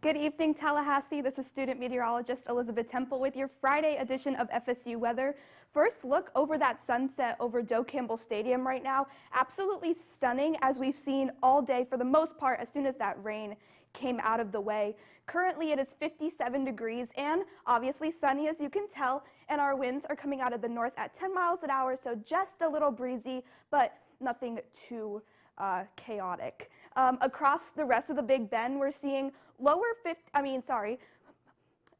Good evening, Tallahassee. This is student meteorologist Elizabeth Temple with your Friday edition of FSU weather. First look over that sunset over Joe Campbell Stadium right now. Absolutely stunning, as we've seen all day for the most part as soon as that rain came out of the way. Currently it is 57 degrees and obviously sunny, as you can tell, and our winds are coming out of the north at 10 miles an hour, so just a little breezy, but nothing too chaotic. Across the rest of the Big Bend, we're seeing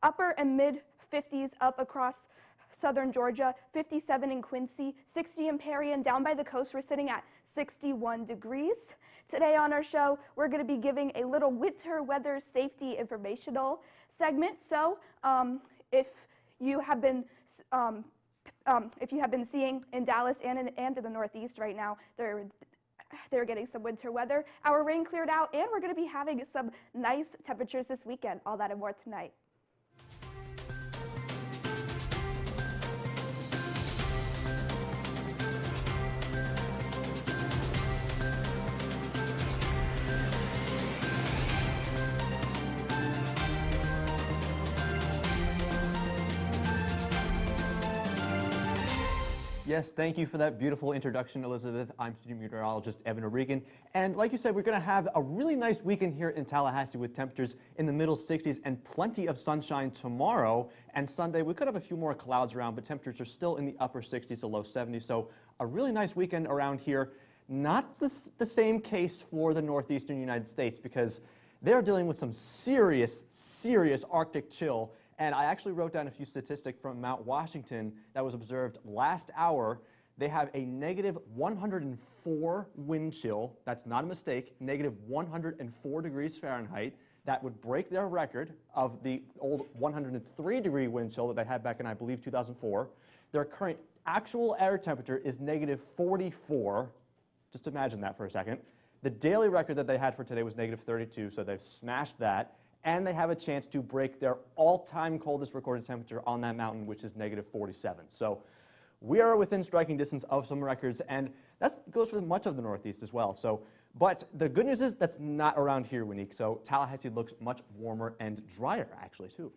upper and mid 50s up across southern Georgia, 57 in Quincy, 60 in Perry, and down by the coast we're sitting at 61 degrees. Today on our show, we're going to be giving a little winter weather safety informational segment. So if you have been seeing in Dallas and in the Northeast right now, they're getting some winter weather. Our rain cleared out, and we're going to be having some nice temperatures this weekend. All that and more tonight. Yes, thank you for that beautiful introduction, Elizabeth. I'm student meteorologist Evan O'Regan. And like you said, we're going to have a really nice weekend here in Tallahassee with temperatures in the middle 60s and plenty of sunshine tomorrow. And Sunday, we could have a few more clouds around, but temperatures are still in the upper 60s to low 70s. So a really nice weekend around here. Not the same case for the northeastern United States, because they're dealing with some serious Arctic chill. And I actually wrote down a few statistics from Mount Washington that was observed last hour. They have a negative 104 wind chill. That's not a mistake, negative 104 degrees Fahrenheit. That would break their record of the old 103-degree wind chill that they had back in, I believe, 2004. Their current actual air temperature is negative 44. Just imagine that for a second. The daily record that they had for today was negative 32, so they've smashed that. And they have a chance to break their all-time coldest recorded temperature on that mountain, which is negative 47. So we are within striking distance of some records, and that goes for much of the Northeast as well. So, but the good news is that's not around here, Winique. So Tallahassee looks much warmer and drier, actually, too.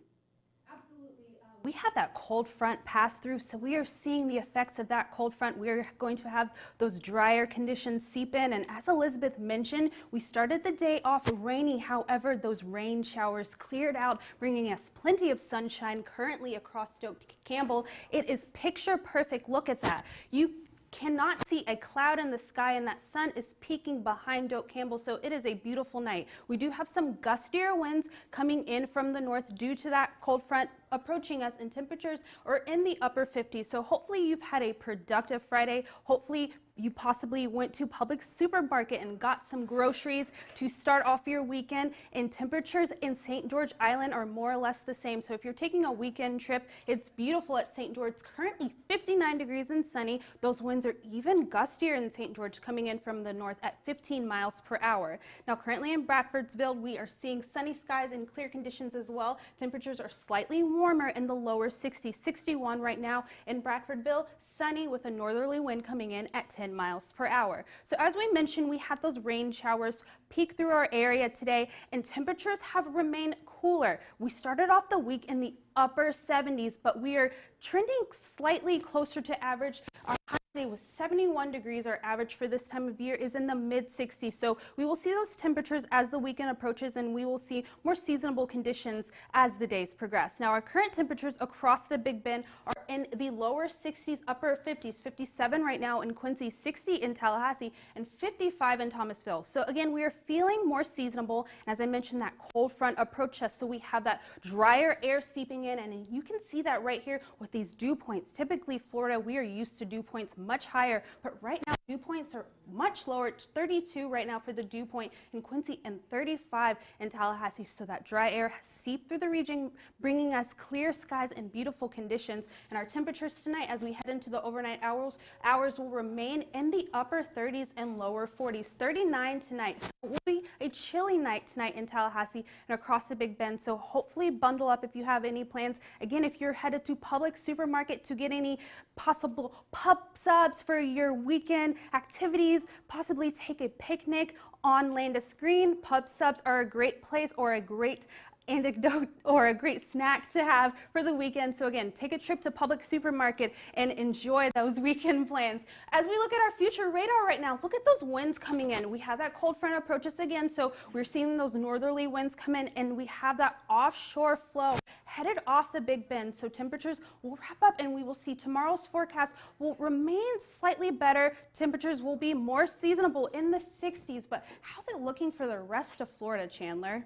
We had that cold front pass through, so we are seeing the effects of that cold front. We're going to have those drier conditions seep in, and as Elizabeth mentioned, we started the day off rainy. However, those rain showers cleared out, bringing us plenty of sunshine currently across Joe Campbell. It is picture perfect. Look at that. You cannot see a cloud in the sky, and that sun is peeking behind Joe Campbell, so it is a beautiful night. We do have some gustier winds coming in from the north due to that cold front approaching us, and temperatures are in the upper 50s. So hopefully you've had a productive Friday. Hopefully you possibly went to Publix supermarket and got some groceries to start off your weekend. And temperatures in St. George Island are more or less the same. So if you're taking a weekend trip, it's beautiful at St. George. It's currently 59 degrees and sunny. Those winds are even gustier in St. George, coming in from the north at 15 miles per hour. Now currently in Bradfordsville, we are seeing sunny skies and clear conditions as well. Temperatures are slightly warmer in the lower 60s, 61 right now in Bradfordville, sunny with a northerly wind coming in at 10 miles per hour. So as we mentioned, we had those rain showers peek through our area today, and temperatures have remained cooler. We started off the week in the upper 70s, but we are trending slightly closer to average. Our high today was 71 degrees. Our average for this time of year is in the mid 60s. So we will see those temperatures as the weekend approaches, and we will see more seasonable conditions as the days progress. Now our current temperatures across the Big Bend are in the lower 60s, upper 50s, 57 right now in Quincy, 60 in Tallahassee, and 55 in Thomasville. So again, we are feeling more seasonable. And as I mentioned, that cold front approached us, so we have that drier air seeping in, and you can see that right here with these dew points. Typically Florida, we are used to dew points much higher, but right now dew points are much lower. It's 32 right now for the dew point in Quincy and 35 in Tallahassee. So that dry air has seeped through the region, bringing us clear skies and beautiful conditions. And our temperatures tonight, as we head into the overnight hours will remain in the upper 30s and lower 40s. 39 tonight. So it will be a chilly night tonight in Tallahassee and across the Big Bend. So hopefully bundle up if you have any plans. Again, if you're headed to Publix supermarket to get any possible pub subs for your weekend activities, possibly take a picnic on Landis Green, pub subs are a great place or a great anecdote or a great snack to have for the weekend. So again, take a trip to Publix supermarket and enjoy those weekend plans. As we look at our future radar right now, look at those winds coming in. We have that cold front approach us again, so we're seeing those northerly winds come in, and we have that offshore flow headed off the Big Bend. So temperatures will wrap up, and we will see tomorrow's forecast will remain slightly better. Temperatures will be more seasonable in the 60s, but how's it looking for the rest of Florida, Chandler?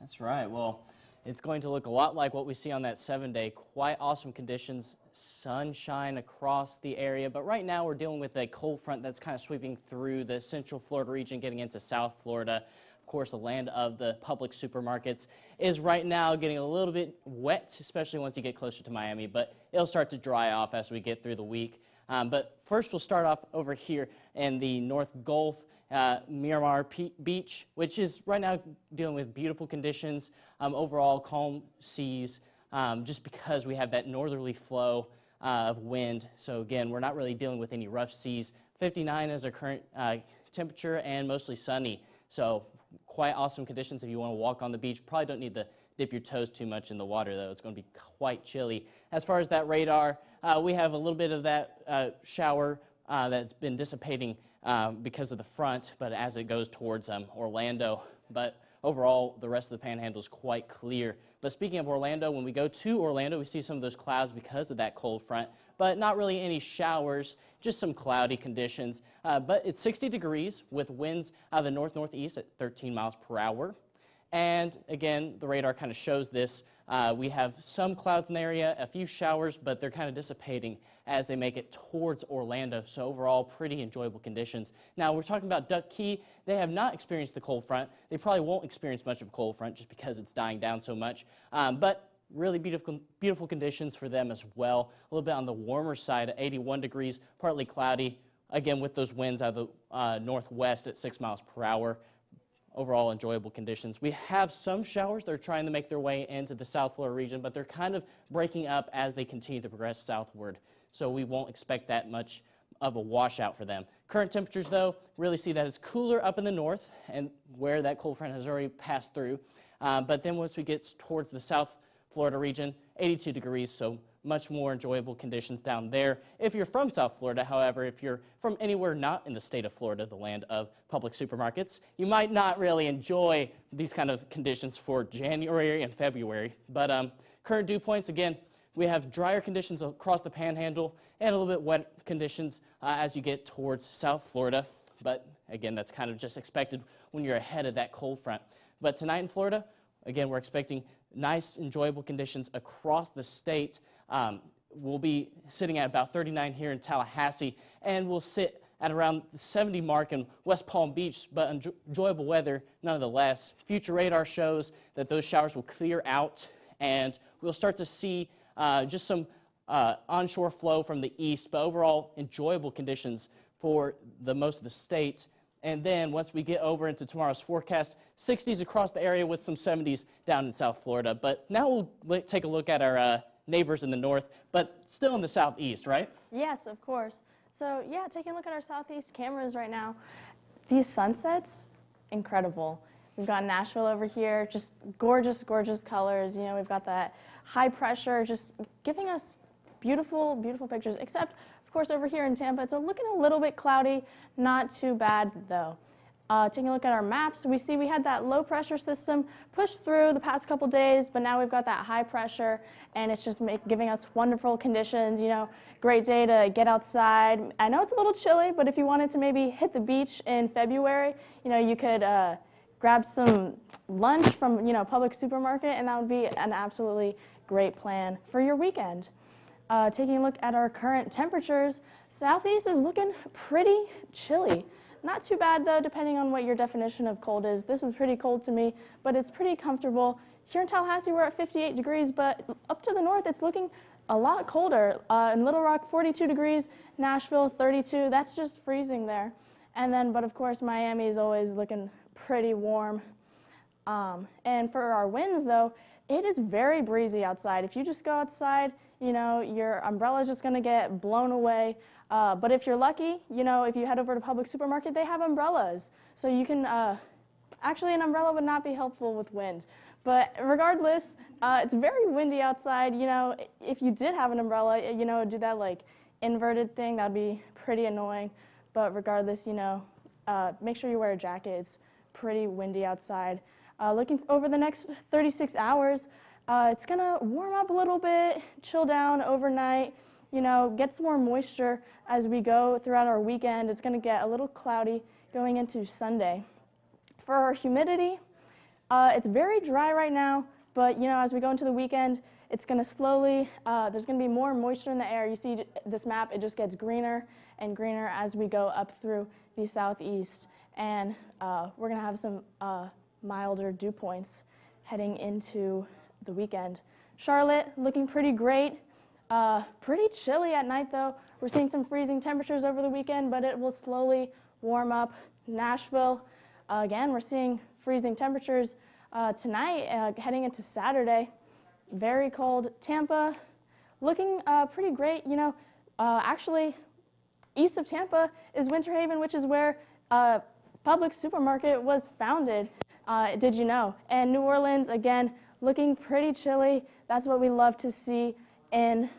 That's right. Well, it's going to look a lot like what we see on that 7-day. Quite awesome conditions, sunshine across the area. But right now we're dealing with a cold front that's kind of sweeping through the central Florida region, getting into South Florida. Of course, the land of the Publix supermarkets is right now getting a little bit wet, especially once you get closer to Miami. But it'll start to dry off as we get through the week. But first we'll start off over here in the North Gulf. Miramar Beach, which is right now dealing with beautiful conditions, overall calm seas, just because we have that northerly flow of wind. So again, we're not really dealing with any rough seas. 59 is our current temperature and mostly sunny. So quite awesome conditions if you want to walk on the beach. Probably don't need to dip your toes too much in the water though. It's going to be quite chilly. As far as that radar, we have a little bit of that shower that's been dissipating because of the front, but as it goes towards Orlando. But overall, the rest of the panhandle is quite clear. But speaking of Orlando, when we go to Orlando, we see some of those clouds because of that cold front, but not really any showers, just some cloudy conditions. But it's 60 degrees with winds out of the north-northeast at 13 miles per hour. And again, the radar kind of shows this. We have some clouds in the area, a few showers, but they're kind of dissipating as they make it towards Orlando. So overall, pretty enjoyable conditions. Now, we're talking about Duck Key. They have not experienced the cold front. They probably won't experience much of a cold front just because it's dying down so much. But really beautiful conditions for them as well. A little bit on the warmer side at 81 degrees, partly cloudy. Again, with those winds out of the northwest at 6 miles per hour. Overall enjoyable conditions. We have some showers. They're trying to make their way into the South Florida region, but they're kind of breaking up as they continue to progress southward. So we won't expect that much of a washout for them. Current temperatures, though, really see that it's cooler up in the north and where that cold front has already passed through. But then once we get towards the South Florida region, 82 degrees, so much more enjoyable conditions down there. If you're from South Florida, however, if you're from anywhere not in the state of Florida, the land of Publix supermarkets, you might not really enjoy these kind of conditions for January and February. But current dew points, again, we have drier conditions across the panhandle and a little bit wet conditions as you get towards South Florida. But again, that's kind of just expected when you're ahead of that cold front. But tonight in Florida, again, we're expecting nice, enjoyable conditions across the state. We'll be sitting at about 39 here in Tallahassee, and we'll sit at around the 70 mark in West Palm Beach, but enjoyable weather nonetheless. Future radar shows that those showers will clear out, and we'll start to see just some onshore flow from the east, but overall enjoyable conditions for the most of the state. And then once we get over into tomorrow's forecast, 60s across the area with some 70s down in South Florida. But now we'll take a look at our neighbors in the north, but still in the southeast, right? Yes, of course. So yeah, taking a look at our southeast cameras right now, these sunsets, incredible. We've got Nashville over here, just gorgeous, gorgeous colors. You know, we've got that high pressure just giving us beautiful, beautiful pictures, except of course over here in Tampa, it's looking a little bit cloudy, not too bad though. Taking a look at our maps, we see we had that low pressure system push through the past couple days, but now we've got that high pressure, and it's just giving us wonderful conditions, you know, great day to get outside. I know it's a little chilly, but if you wanted to maybe hit the beach in February, you know, you could grab some lunch from, you know, Publix supermarket, and that would be an absolutely great plan for your weekend. Taking a look at our current temperatures, southeast is looking pretty chilly. Not too bad though, depending on what your definition of cold is. This is pretty cold to me, but it's pretty comfortable. Here in Tallahassee, we're at 58 degrees, but up to the north, it's looking a lot colder. In Little Rock, 42 degrees, Nashville, 32. That's just freezing there. And then, but of course, Miami is always looking pretty warm. And for our winds though, it is very breezy outside. If you just go outside, you know, your umbrella is just gonna get blown away. But if you're lucky, you know, if you head over to Publix supermarket, they have umbrellas. So you can, actually an umbrella would not be helpful with wind. But regardless, it's very windy outside. You know, if you did have an umbrella, you know, do that like inverted thing, that'd be pretty annoying. But regardless, you know, make sure you wear a jacket. It's pretty windy outside. Looking over the next 36 hours, it's gonna warm up a little bit, chill down overnight, you know, get some more moisture as we go throughout our weekend. It's gonna get a little cloudy going into Sunday. For our humidity, it's very dry right now, but you know, as we go into the weekend, it's gonna slowly, there's gonna be more moisture in the air. You see this map, it just gets greener and greener as we go up through the southeast. And we're gonna have some milder dew points heading into the weekend. Charlotte looking pretty great. Pretty chilly at night though. We're seeing some freezing temperatures over the weekend, but it will slowly warm up. Nashville, again, we're seeing freezing temperatures tonight, heading into Saturday. Very cold. Tampa looking pretty great. You know, actually, east of Tampa is Winter Haven, which is where Publix supermarket was founded. Did you know? And New Orleans, again, looking pretty chilly. That's what we love to see in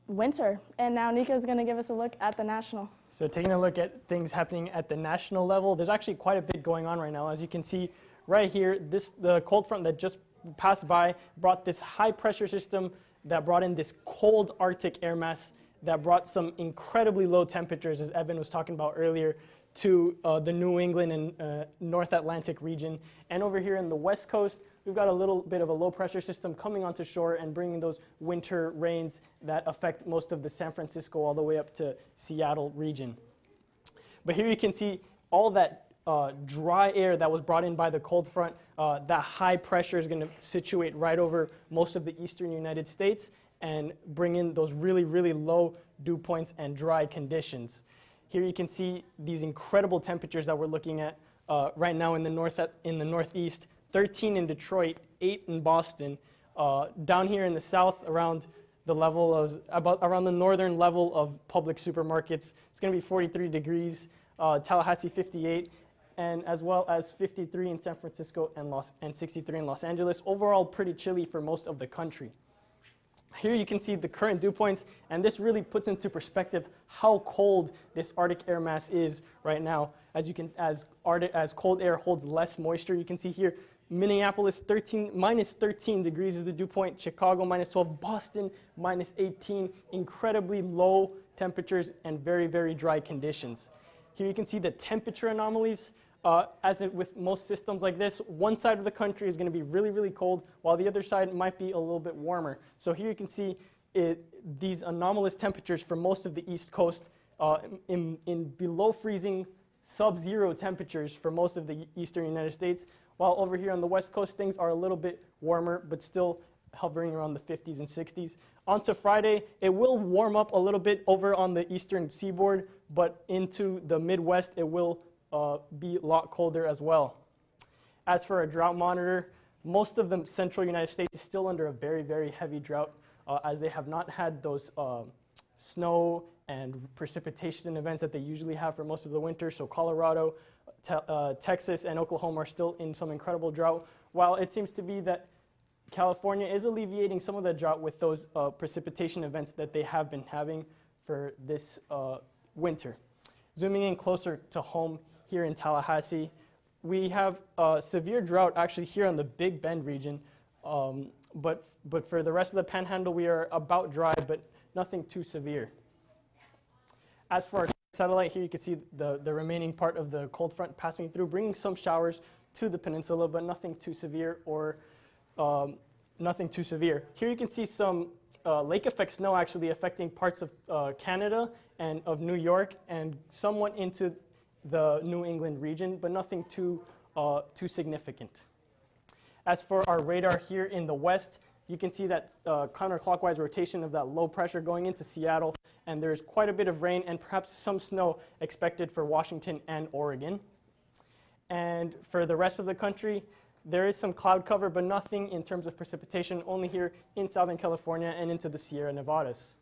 winter. And now Nico's going to give us a look at the national. So taking a look at things happening at the national level, there's actually quite a bit going on right now. As you can see right here, the cold front that just passed by brought this high pressure system that brought in this cold Arctic air mass that brought some incredibly low temperatures, as Evan was talking about earlier, to the New England and North Atlantic region. And over here in the West Coast, we've got a little bit of a low pressure system coming onto shore and bringing those winter rains that affect most of the San Francisco all the way up to Seattle region. But here you can see all that dry air that was brought in by the cold front. That high pressure is going to situate right over most of the eastern United States and bring in those really, really low dew points and dry conditions. Here you can see these incredible temperatures that we're looking at right now in the northeast, 13 in Detroit, 8 in Boston. Down here in the south, around the level of around the northern level of Publix supermarkets, it's going to be 43 degrees. Tallahassee 58, and as well as 53 in San Francisco and 63 in Los Angeles. Overall, pretty chilly for most of the country. Here you can see the current dew points, and this really puts into perspective how cold this Arctic air mass is right now. As cold air holds less moisture, you can see here Minneapolis minus 13 degrees is the dew point, Chicago minus 12, Boston minus 18, incredibly low temperatures and very, very dry conditions. Here you can see the temperature anomalies. With most systems like this, one side of the country is going to be really, really cold, while the other side might be a little bit warmer. So here you can see these anomalous temperatures for most of the East Coast in below freezing, sub-zero temperatures for most of the eastern United States, while over here on the West Coast, things are a little bit warmer, but still hovering around the 50s and 60s. On to Friday, it will warm up a little bit over on the eastern seaboard, but into the Midwest, it will be a lot colder as well. As for a drought monitor, most of the central United States is still under a very, very heavy drought as they have not had those snow and precipitation events that they usually have for most of the winter. So Colorado, Texas, and Oklahoma are still in some incredible drought, while it seems to be that California is alleviating some of the drought with those precipitation events that they have been having for this winter. Zooming in closer to home here in Tallahassee, we have severe drought actually here on the Big Bend region, but for the rest of the Panhandle, we are about dry, but nothing too severe. As for our satellite, here you can see the remaining part of the cold front passing through, bringing some showers to the peninsula, but nothing too severe or nothing too severe. Here you can see some lake effect snow actually affecting parts of Canada and of New York and somewhat into the New England region, but nothing too significant. As for our radar here in the west, you can see that counterclockwise rotation of that low pressure going into Seattle, and there's quite a bit of rain and perhaps some snow expected for Washington and Oregon. And for the rest of the country, there is some cloud cover, but nothing in terms of precipitation, only here in Southern California and into the Sierra Nevadas.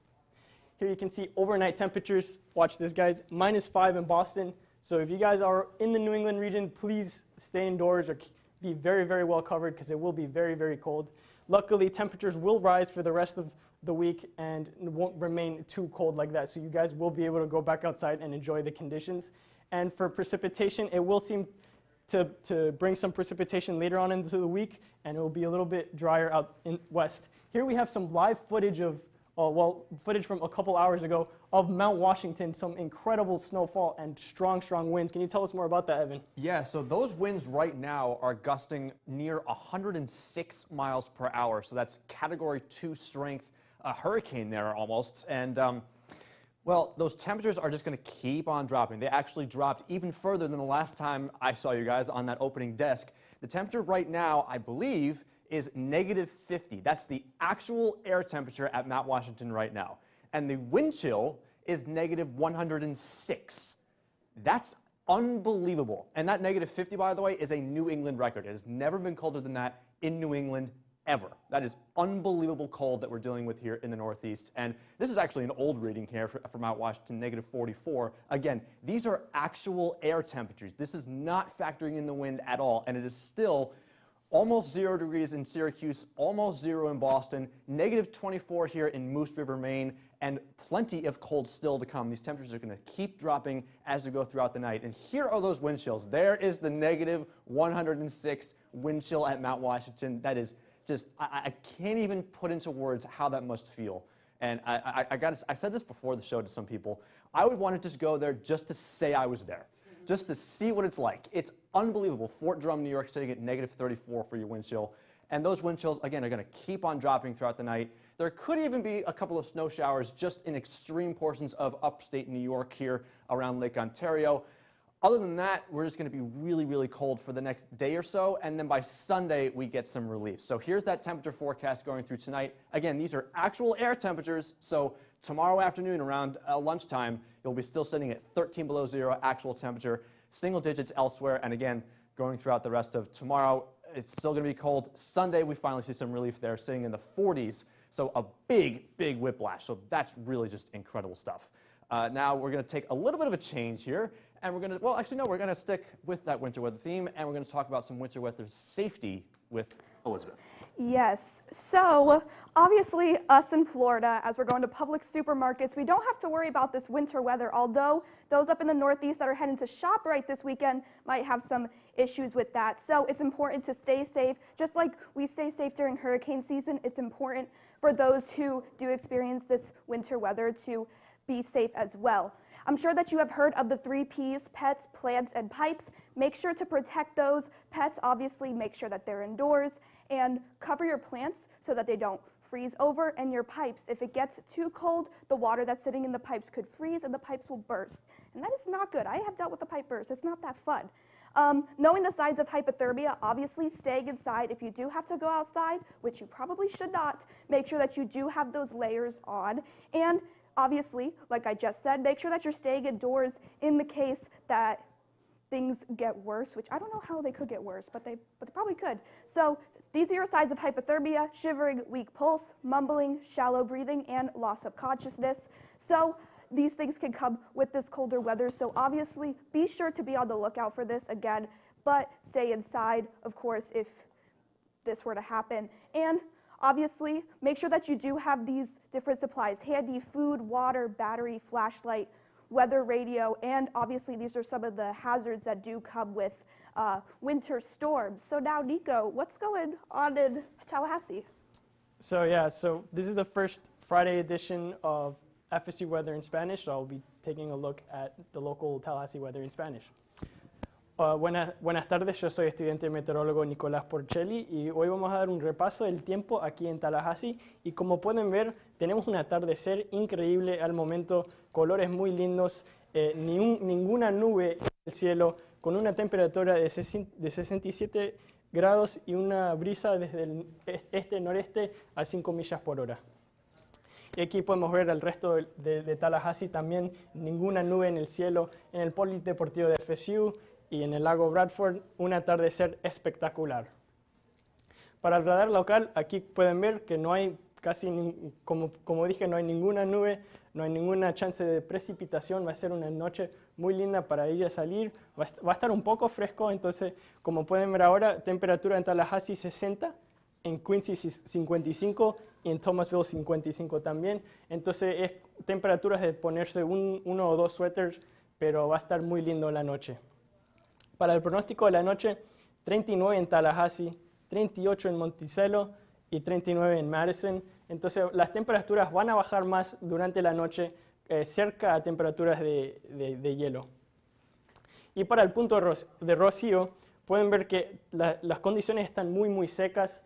Here you can see overnight temperatures. Watch this, guys, -5 in Boston. So if you guys are in the New England region, please stay indoors or be very, very well covered because it will be very, very cold. Luckily, temperatures will rise for the rest of the week and won't remain too cold like that. So you guys will be able to go back outside and enjoy the conditions. And for precipitation, it will seem to bring some precipitation later on into the week, and it will be a little bit drier out in west. Here we have some live footage of, footage from a couple hours ago of Mount Washington, some incredible snowfall and strong, strong winds. Can you tell us more about that, Evan? Yeah, so those winds right now are gusting near 106 miles per hour. So that's Category 2 strength, a hurricane there almost. And well, those temperatures are just going to keep on dropping. They actually dropped even further than the last time I saw you guys on that opening desk. The temperature right now, I believe, is -50. That's the actual air temperature at Mount Washington right now. And the wind chill is -106. That's unbelievable. And that -50, by the way, is a New England record. It has never been colder than that in New England ever. That is unbelievable cold that we're dealing with here in the Northeast. And this is actually an old reading here for Mount Washington, -44. Again, these are actual air temperatures. This is not factoring in the wind at all, and it is still almost 0 degrees in Syracuse, almost 0 in Boston, -24 here in Moose River, Maine, and plenty of cold still to come. These temperatures are going to keep dropping as we go throughout the night. And here are those wind chills. There is the -106 wind chill at Mount Washington. That is just, I can't even put into words how that must feel. And I said this before the show to some people. I would want to just go there just to say I was there, just to see what it's like. It's unbelievable. Fort Drum, New York, sitting at -34 for your wind chill. And those wind chills, again, are going to keep on dropping throughout the night. There could even be a couple of snow showers just in extreme portions of upstate New York here around Lake Ontario. Other than that, we're just going to be really, really cold for the next day or so, and then by Sunday, we get some relief. So here's that temperature forecast going through tonight. Again, these are actual air temperatures, so tomorrow afternoon around lunchtime, you'll be still sitting at 13 below zero actual temperature, single digits elsewhere, and again, going throughout the rest of tomorrow, it's still going to be cold. Sunday, we finally see some relief there, sitting in the 40s, so a big, big whiplash. So that's really just incredible stuff. Now we're going to take a little bit of a change here, and we're going to, well, actually, no, we're going to stick with that winter weather theme, and we're going to talk about some winter weather safety with Elizabeth. Yes, so obviously us in Florida, as we're going to public supermarkets, we don't have to worry about this winter weather, although those up in the Northeast that are heading to ShopRite this weekend might have some issues with that. So it's important to stay safe. Just like we stay safe during hurricane season, it's important for those who do experience this winter weather to be safe as well. I'm sure that you have heard of the 3 Ps, pets, plants, and pipes. Make sure to protect those pets. Obviously, make sure that they're indoors, and cover your plants so that they don't freeze over, and your pipes. If it gets too cold, the water that's sitting in the pipes could freeze and the pipes will burst. And that is not good. I have dealt with a pipe burst. It's not that fun. Knowing the signs of hypothermia, obviously staying inside. If you do have to go outside, which you probably should not, make sure that you do have those layers on. And obviously, like I just said, make sure that you're staying indoors in the case that things get worse, which I don't know how they could get worse, but they probably could. So these are your signs of hypothermia: shivering, weak pulse, mumbling, shallow breathing, and loss of consciousness. So these things can come with this colder weather. So obviously, be sure to be on the lookout for this again, but stay inside, of course, if this were to happen. And obviously, make sure that you do have these different supplies handy: food, water, battery, flashlight, weather radio, and obviously these are some of the hazards that do come with winter storms. So now, Nico, what's going on in Tallahassee? So yeah, so this is the first Friday edition of FSU Weather in Spanish, so I'll be taking a look at the local Tallahassee weather in Spanish. Buenas tardes, yo soy estudiante meteorólogo Nicolás Porcelli y hoy vamos a dar un repaso del tiempo aquí en Tallahassee, y como pueden ver tenemos un atardecer increíble al momento, colores muy lindos, ninguna nube en el cielo, con una temperatura de 67 grados y una brisa desde el este-noreste a 5 millas por hora. Y aquí podemos ver el resto de Tallahassee, también ninguna nube en el cielo, en el polideportivo de FSU y en el lago Bradford, un atardecer espectacular. Para el radar local, aquí pueden ver que no hay como dije, no hay ninguna nube, no hay ninguna chance de precipitación. Va a ser una noche muy linda para ir a salir. Va a estar un poco fresco, entonces, como pueden ver ahora, temperatura en Tallahassee 60, en Quincy 55 y en Thomasville 55 también. Entonces, es temperaturas de ponerse uno o dos suéteres, pero va a estar muy lindo la noche. Para el pronóstico de la noche, 39 en Tallahassee, 38 en Monticello y 39 en Madison. Entonces las temperaturas van a bajar más durante la noche, cerca a temperaturas de hielo. Y para el punto de rocío, pueden ver que las condiciones están muy secas.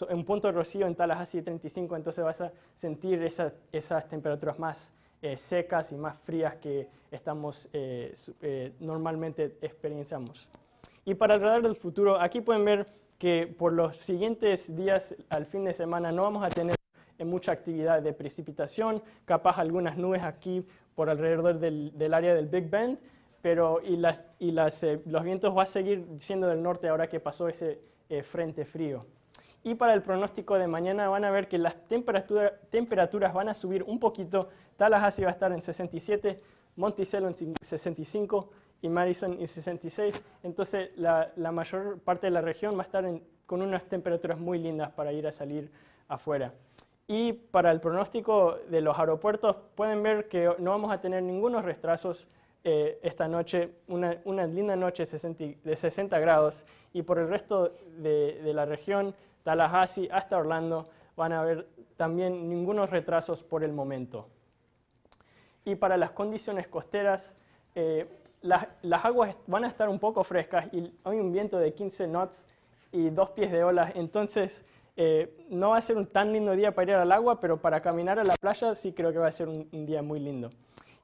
En punto de rocío en Tallahassee 35, entonces vas a sentir esas temperaturas más secas y más frías que estamos normalmente experienciamos. Y para el radar del futuro, aquí pueden ver que por los siguientes días al fin de semana no vamos a tener mucha actividad de precipitación, capaz algunas nubes aquí por alrededor del área del Big Bend, pero los vientos van a seguir siendo del norte ahora que pasó ese frente frío. Y para el pronóstico de mañana van a ver que las temperaturas van a subir un poquito. Tallahassee va a estar en 67, Monticello en 65 y Madison en 66. Entonces la mayor parte de la región va a estar con unas temperaturas muy lindas para ir a salir afuera. Y para el pronóstico de los aeropuertos pueden ver que no vamos a tener ningunos retrasos esta noche, una linda noche de 60 grados. Y por el resto de la región, Tallahassee hasta Orlando, van a haber también ningunos retrasos por el momento. Y para las condiciones costeras, las aguas van a estar un poco frescas y hay un viento de 15 knots y 2 pies de olas, entonces no va a ser un tan lindo día para ir al agua, pero para caminar a la playa sí creo que va a ser un día muy lindo.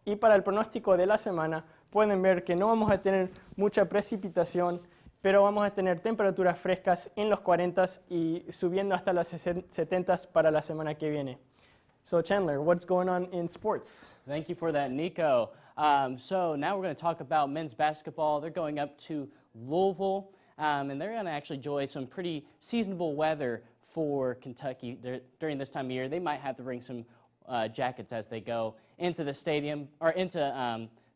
Y para el pronóstico de la semana, pueden ver que no vamos a tener mucha precipitación, pero vamos a tener temperaturas frescas en los 40s y subiendo hasta las 70s para la semana que viene. So Chandler, what's going on in sports? Thank you for that, Nico. So now we're going to talk about men's basketball. They're going up to Louisville, and they're going to actually enjoy some pretty seasonable weather for Kentucky during this time of year. They might have to bring some jackets as they go into the stadium or into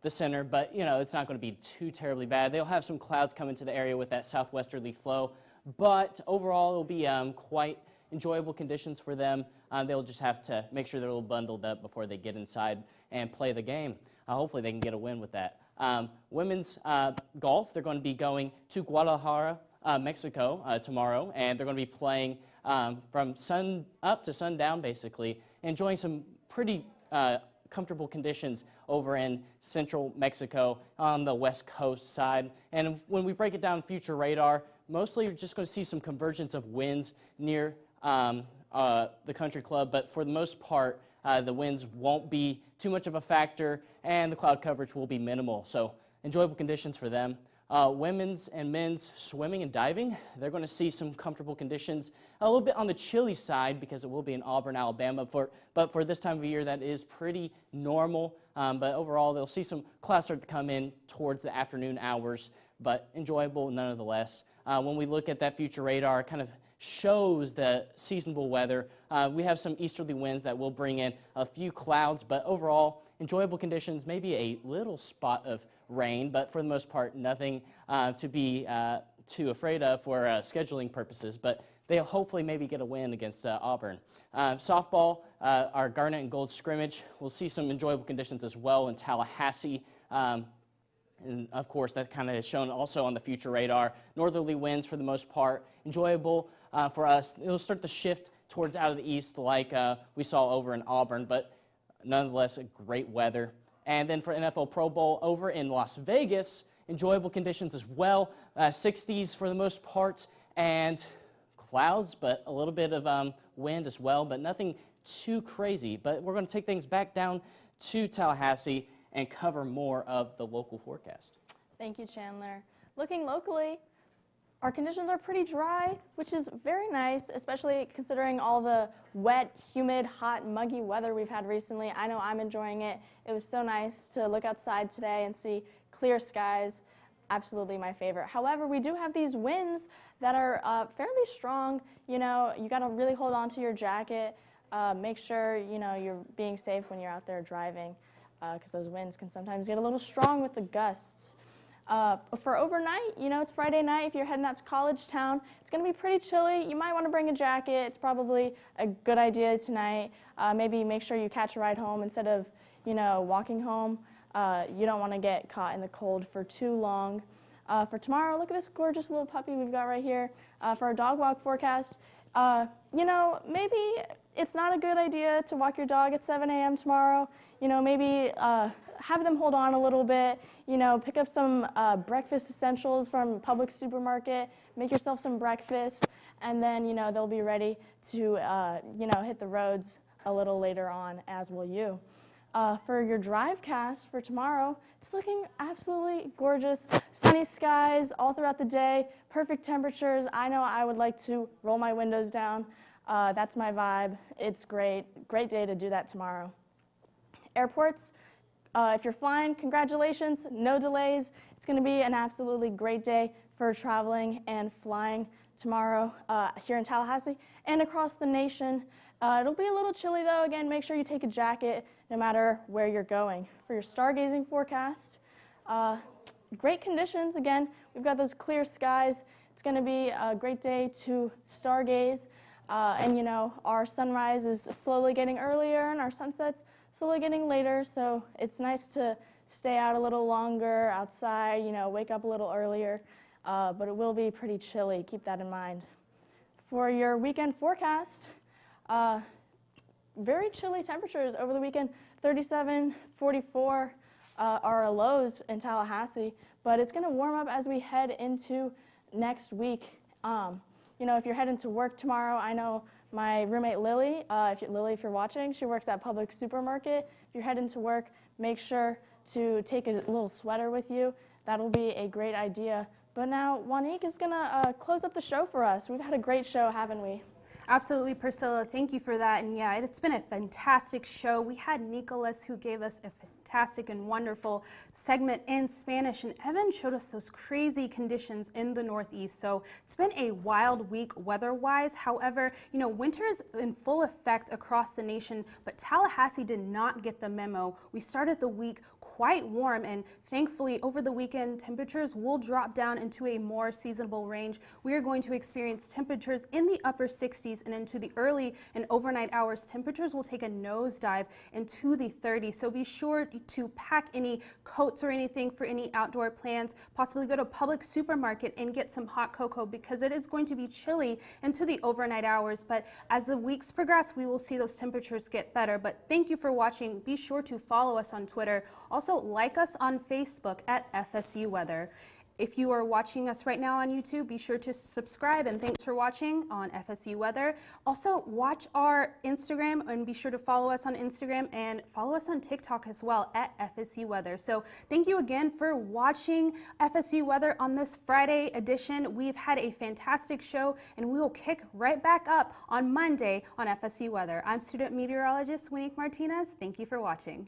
the center, but you know, it's not going to be too terribly bad. They'll have some clouds come into the area with that southwesterly flow, but overall it'll be quite enjoyable conditions for them. They'll just have to make sure they're a little bundled up before they get inside and play the game. Hopefully they can get a win with that. Women's golf, they're going to be going to Guadalajara, Mexico tomorrow, and they're going to be playing from sun up to sundown basically, enjoying some pretty comfortable conditions over in central Mexico on the west coast side. And when we break it down future radar, mostly you're just going to see some convergence of winds near the country club, but for the most part, the winds won't be too much of a factor and the cloud coverage will be minimal. So enjoyable conditions for them. Women's and men's swimming and diving, they're going to see some comfortable conditions, a little bit on the chilly side because it will be in Auburn, Alabama, but for this time of year that is pretty normal. But overall they'll see some clouds start to come in towards the afternoon hours, but enjoyable nonetheless. When we look at that future radar, it kind of shows the seasonable weather. We have some easterly winds that will bring in a few clouds, but overall enjoyable conditions, maybe a little spot of rain, but for the most part, nothing to be too afraid of for scheduling purposes. But they'll hopefully maybe get a win against Auburn. Softball, our Garnet and Gold scrimmage, we'll see some enjoyable conditions as well in Tallahassee. And of course, that kind of is shown also on the future radar. Northerly winds for the most part, enjoyable for us. It'll start to shift towards out of the east like we saw over in Auburn, but nonetheless, great weather. And then for NFL Pro Bowl over in Las Vegas, enjoyable conditions as well. 60s for the most part, and clouds, but a little bit of wind as well, but nothing too crazy. But we're going to take things back down to Tallahassee and cover more of the local forecast. Thank you, Chandler. Looking locally, our conditions are pretty dry, which is very nice, especially considering all the wet, humid, hot, muggy weather we've had recently. I know I'm enjoying it. It was so nice to look outside today and see clear skies. Absolutely my favorite. However, we do have these winds that are fairly strong. You know, you got to really hold on to your jacket. make sure you're being safe when you're out there driving, because those winds can sometimes get a little strong with the gusts. For overnight, it's Friday night. If you're heading out to College Town, it's going to be pretty chilly. You might want to bring a jacket. It's probably a good idea tonight. Maybe make sure you catch a ride home instead of, walking home. You don't want to get caught in the cold for too long. For tomorrow, look at this gorgeous little puppy we've got right here. For our dog walk forecast, maybe it's not a good idea to walk your dog at 7 a.m. tomorrow. Maybe have them hold on a little bit. Pick up some breakfast essentials from Publix supermarket. Make yourself some breakfast, and then they'll be ready to hit the roads a little later on, as will you. For your drive cast for tomorrow, it's looking absolutely gorgeous. Sunny skies all throughout the day, perfect temperatures. I know I would like to roll my windows down. That's my vibe. It's great. Great day to do that tomorrow. Airports, if you're flying, congratulations, no delays. It's going to be an absolutely great day for traveling and flying tomorrow here in Tallahassee and across the nation. It'll be a little chilly though. Again, make sure you take a jacket no matter where you're going. For your stargazing forecast, great conditions. Again, we've got those clear skies. It's going to be a great day to stargaze. And our sunrise is slowly getting earlier and our sunset's slowly getting later, so it's nice to stay out a little longer outside, wake up a little earlier, but it will be pretty chilly. Keep that in mind. For your weekend forecast, very chilly temperatures over the weekend. 37, 44 are our lows in Tallahassee, but it's going to warm up as we head into next week. If you're heading to work tomorrow, I know my roommate Lily, if you're watching, she works at Publix supermarket. If you're heading to work, make sure to take a little sweater with you. That'll be a great idea. But now Juanique is going to close up the show for us. We've had a great show, haven't we? Absolutely, Priscilla. Thank you for that. And yeah, it's been a fantastic show. We had Nicholas, who gave us a fantastic and wonderful segment in Spanish, and Evan showed us those crazy conditions in the Northeast. So it's been a wild week weather-wise. However, winter is in full effect across the nation, but Tallahassee did not get the memo. We started the week quite warm, and thankfully over the weekend temperatures will drop down into a more seasonable range. We are going to experience temperatures in the upper 60s, and into the early and overnight hours temperatures will take a nosedive into the 30s. So be sure to pack any coats or anything for any outdoor plans. Possibly go to Publix supermarket and get some hot cocoa, because it is going to be chilly into the overnight hours. But as the weeks progress, we will see those temperatures get better. But thank you for watching. Be sure to follow us on Twitter. Also like us on Facebook at FSU Weather. If you are watching us right now on YouTube, be sure to subscribe, and thanks for watching on FSU Weather. Also, watch our Instagram and be sure to follow us on Instagram and follow us on TikTok as well at FSU Weather. So thank you again for watching FSU Weather on this Friday edition. We've had a fantastic show, and we will kick right back up on Monday on FSU Weather. I'm student meteorologist Juanique Martinez. Thank you for watching.